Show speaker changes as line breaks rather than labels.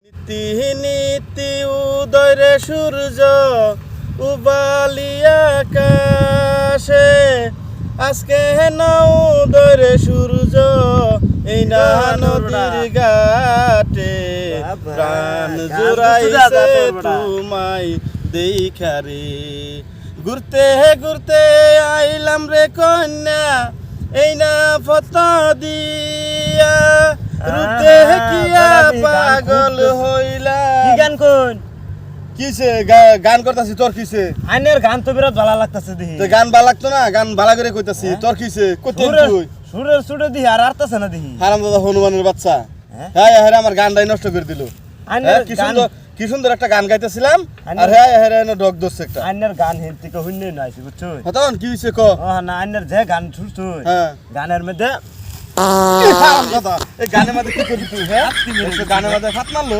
নীতি নীতি উদয় রে সূর্য উবালিয়া আকাশে, আজকে না উদয় রে সূর্য এই না নদীর ঘাটে, প্রাণ জুড়াইছে তোমায় দেখা রে। ঘুরতে ঘুরতে আইলাম রে কন্যা এই না ফটো দিয়া, রুতে কিয়া পাগল হইলা।
কি গান কোন?
কিসে গান করতাছি? তোর কিসে?
আইনের গান তো বিরাট ভালো লাগতাছে দেখি।
তো গান ভালো লাগতো না? গান ভালো করে কইতাছি। তোর কিসে? কইতে তুই
সুরের সুরে দিহি আর আরতাছে না দেখি।
হারামজাদা হনুমানের বাচ্চা। হ্যাঁ হ্যাঁ, আমার গানটাই নষ্ট করে দিল।
আইনের
কি সুন্দর একটা গান গাইতেছিলাম, আর হ্যাঁ হ্যাঁ ডগ দোষ একটা।
আইনের গান হিন্দি কো হইনে নাইছে বুঝছো?
হতন কি হইছে ক?
ও না, আইনের যে গান শুনছো,
হ্যাঁ
গানের মধ্যে
হারামজাদা এই গানের মধ্যে কি করবি তুই? হ্যাঁ গানের মধ্যে ফাত মারলো।